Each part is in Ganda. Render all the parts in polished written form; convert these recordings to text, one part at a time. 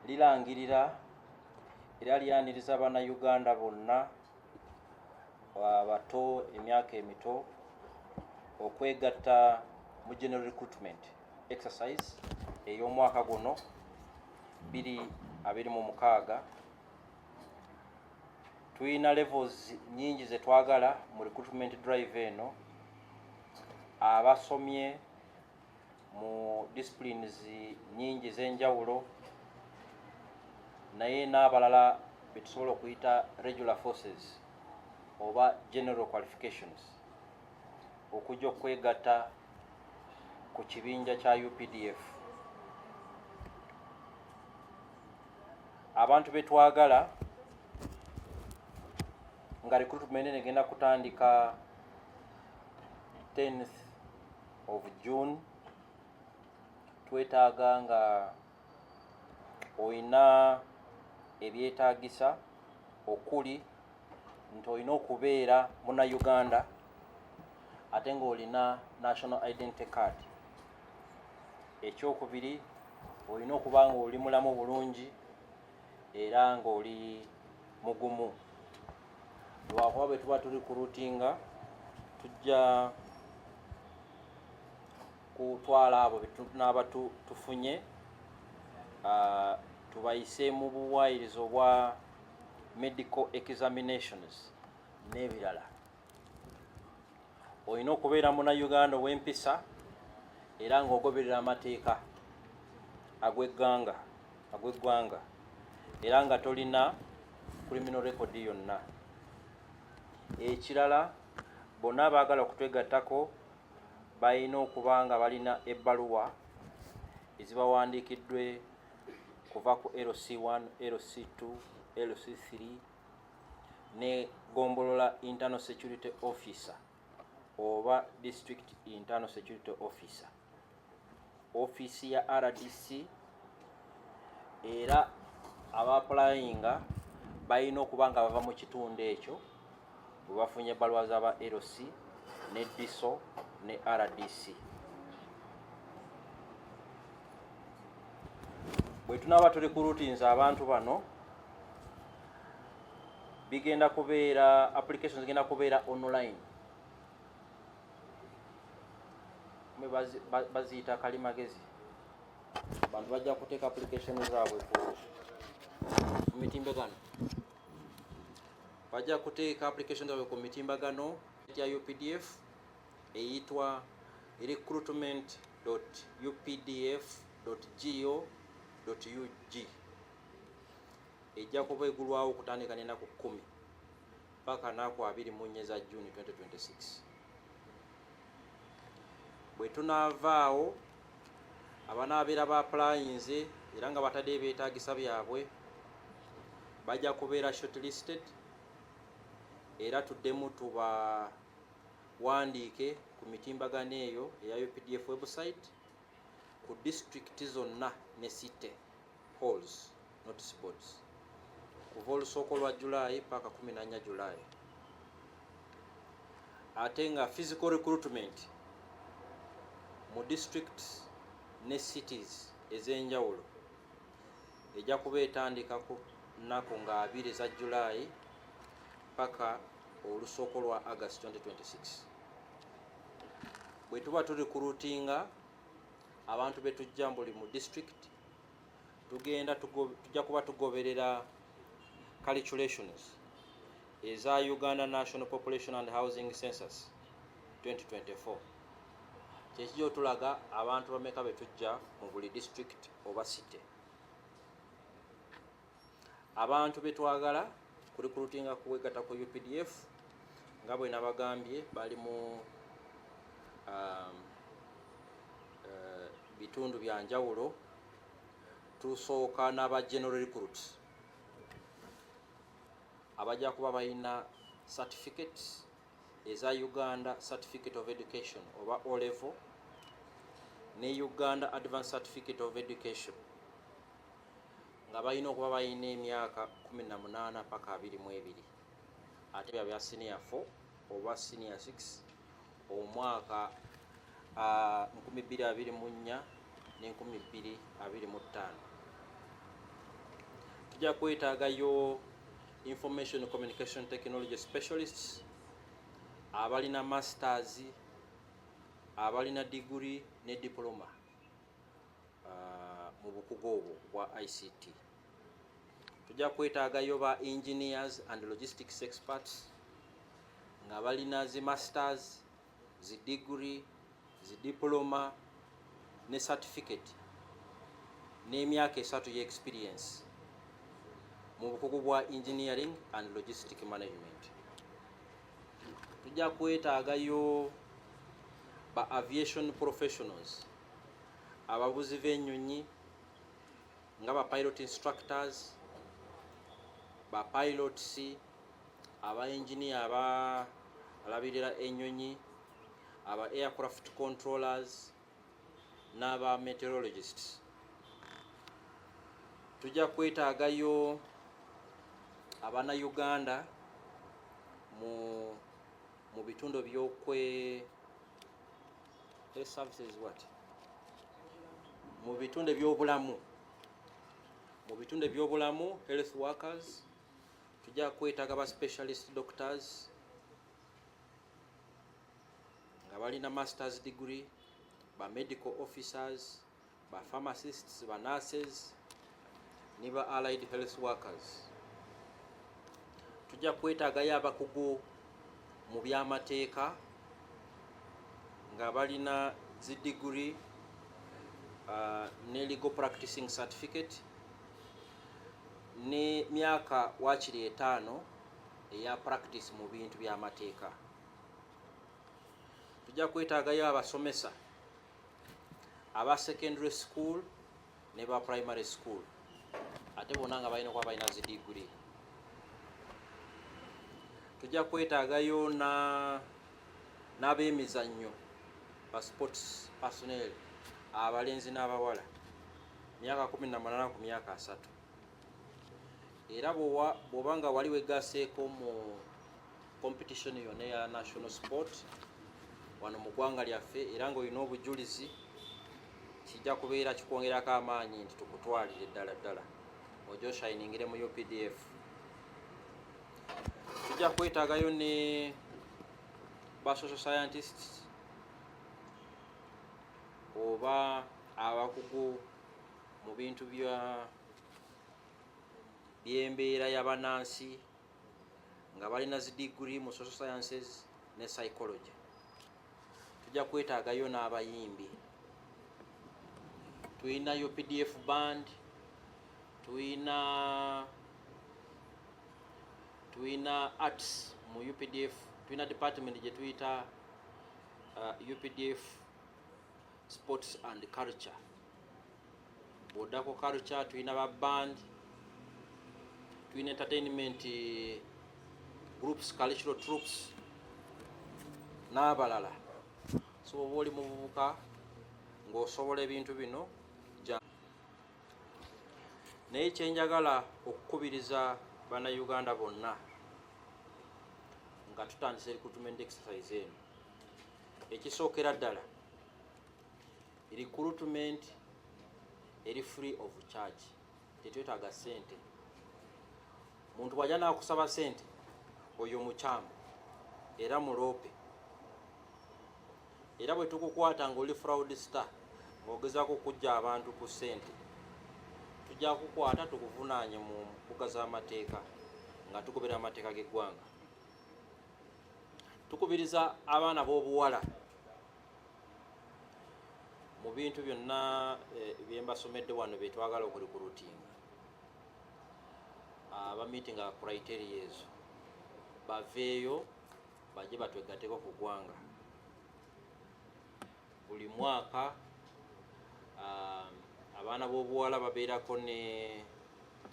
lirangirira era lyaniriza bannayuganda bonna abato emyaka emito okwegatta mu general recruitment exercise ey'omwaka guno 2026. Tulina levels nyingi zetwagala mu recruitment drive eno. Abasomye mu disciplines nyingi z'enjawulo naye n'abalala betusobola okuyita regular forces oba general qualifications okujja okwegatta ku kibinja kya UPDF. Abantu betwagala nga recruitment negenda kutandika 10th of June. Twetaaga nga oyina ebyetaagisa okuli nti olina okubeera Munnayuganda ate ng'olina national identity card. Ekyokubiri, olina okuba nga oli mulamu bulungi era ng'oli mugumu. Lwakuba bwe tuba tuli ku ruutinga tujja kutwala abo betunaaba tufunye tubayise mu buwaayirizo bwa medical examinations n'ebirala. Olina okubeera Munnayuganda ow'empisa era ng'ogoberera amateeka agw'eggwanga era nga tolina criminal record yonna. Ekirala, bonna abaagala okutwegattako balina okuba nga balina ebbaluwa ezibawandiikiddwe kuva ku LC1, LC2, LC3 ne Gombolola Internal Security Officer oba District Internal Security Officer, office ya RDC. Era aba-applyinga balina okuba nga bava mu kitundu ekyo bwe bafunye ebbaluwa z'aba LC ne DISO ne RDC. Bwe tunaaba tuli ku routines abantu bano bigenda kubeera applications zigenda kubeera online. Baziyita kalimagezi. Abantu bajja kuteeka application zaabwe ku mitimbagano. Bajja kuteeka application zaabwe ku mitimbagano ya UPDF eyitwa recruitment.updf.go.ug. Ejja kuba egulwawo okutandika n'ennaku 10 mpaka nnaku 24 za June 2026. Bwe tunaavaawo abanaabeera ba-applyinze era nga batadde ebyetaagisa byabwe bajja kubeera shortlisted era tuddemu tubawandiike ku mitimbagano eyo eya UPDF website ku disitulikiti zonna ne city halls notice boards kuva olusooka lwa July paka 14 July. Ate nga physical recruitment mu districts ne cities ez'enjawulo ejja kuba etandika ku nnaku nga 2 za July paka olusooka lwa August 2026. Bwe tuba tuli ku ruutinga abantu betujja buli mu district tujja kuba tugoberera calculations eza Uganda National Population and Housing Census 2024. Kyekijja otulaga abantu bameka betujja mu buli district oba city. Abantu betwagala ku recruitinga kuwegatta ku UPDF nga bwe nabagambye bali mu bitundu bya njawulo. Tusooka n'aba general recruits abajja kuba balina certificates eza Uganda Certificate of Education oba O level ne Uganda Advanced Certificate of Education nga balina okuba balina emyaka 18 paka 22 ate bya senior 4 oba senior 6 omwaka 2024 ne 2025. tujja kwetaagayo information communication technology specialists abalina masters, abalina degree ne diploma mu bukugu obwo bwa ICT. Tujja kwetaagayo ba engineers and logistics experts nga balina zi masters, zi degree, zi diploma ne certificate n'emyaka 3 ye experience mu bukugu bwa engineering and logistic management. Tujja kwetaagayo ba aviation professionals, abavuzi b'ennyonyi nga ba pilot instructors, ba pilots, aba engineer alabirira ennyonyi, aba aircraft controllers n'aba meteorologists. Tujja kwetaagayo abana Uganda mu bitundu by'okwe services mu bitundu by'obulamu health workers. Tujja kwetaaga ba specialist doctors nga balina masters degree, ba medical officers, ba pharmacists, ba nurses ne ba allied health workers. Tujja kwetaagayo abakugu mu by'amateeka nga balina zi degree ne legal practicing certificate ne myaka wakiri 5 eya practice mu bintu by'amateeka. Tujja kwetaagayo abasomesa aba secondary school ne ba primary school, ate bonna nga balina kuba balina zi degree. Tujja kwetaagayo n'ab'emizannyo ba sports personnel abalenzi n'abawala myaka 18 ku myaka 3. Era bw'oba nga wali wegaseeko mu competition yonna ya national sport wano mu ggwanga lyaffe era ng'olina obujulizi, kijja kubeera kikwongerako amaanyi nti tukutwalire ddala ojo shiningire mu UPDF. Tujja kwetaagayo ne ba social scientists oba abakugu mu bintu by'embeera y'abannansi nga balina zi degree mu social sciences ne psychology. Tujja kwetaagayo n'abayimbi. Tulina UPDF band, tulina arts mu UPDF, tulina department gye tuyita UPDF sports and culture. Bw'oddako culture tulina ba band, tulina entertainment groups, cultural troops n'abalala. So oba oli muvubuka ng'osobola ebintu bino naye kyenjagala okukubiriza bannayuganda bonna nga tutandisa recruitment exercise eno, ekisookera ddala recruitment eri free of charge, tetwetaaga ssente. Muntu bw'ajja n'akusaba ssente oyo mukyamu era muloope, era bwe tukukwata ng'oli fraudster ng'ogezaako okujja abantu ku ssente, tujja kukwata tukuvunaanye mu mbuga z'amateeka nga tukubira amateeka g'eggwanga. Tukubiriza abaana b'obuwala mu bintu byonna bye mbasomedde wano bye twagala okurikurutinga, abamiitinga criteria ezo baveeyo bajje batwegatteko ku ggwanga. Buli mwaka abaana b'obuwala babeerako ne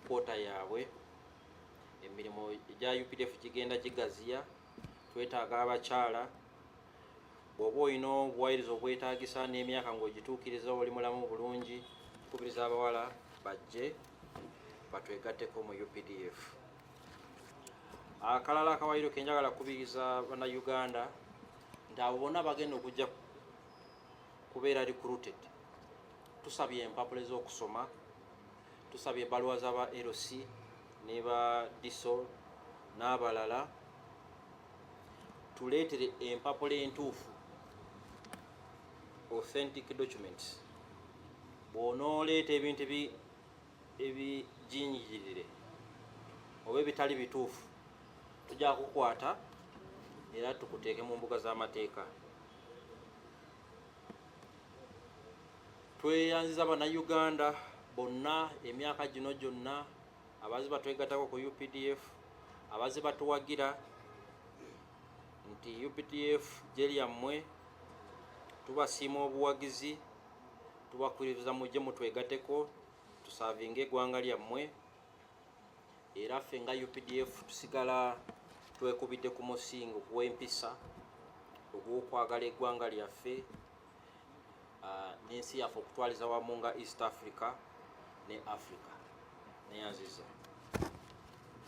kwota yaabwe. Emirimu egya UPDF gigenda gigaziya, twetaaga abakyala. Bw'oba olina obuwairiza obwetaagisa n'emyaka ng'ogituukiriza oli mulamu bulungi, tukubiriza abawala bajje batwegatteko mu UPDF. Akalala akawairo ke njagala kubiriza bannayuganda nti abo bonna bagenda okujja kubeera recruited, tusabye empapula ez'okusoma tusabye ebbaluwa z'aba LC ne ba DISOL n'abalala tuleetere empapula entuufu, authentic documents. Bw'onooleeta ebintu ebijingirire oba ebitali bituufu tujja kukwata era tukuteeke mu mbuga z'amateeka. Tweyanziza bannayuganda bonna emyaka gino gyonna abazi batwegattako ku UPDF, abazi batuwagira nti UPDF gye lyammwe, tubasiima obuwagizi, tubakkiriza mujje mutwegatteko tusaavinga eggwanga lyammwe. Era ffe nga UPDF tusigala twekubidde ku musingo gw'empisa ogw'okwagala eggwanga lyaffe n'ensi yaffe okutwaliza wamu nga East Africa ne Africa. Neyanziza.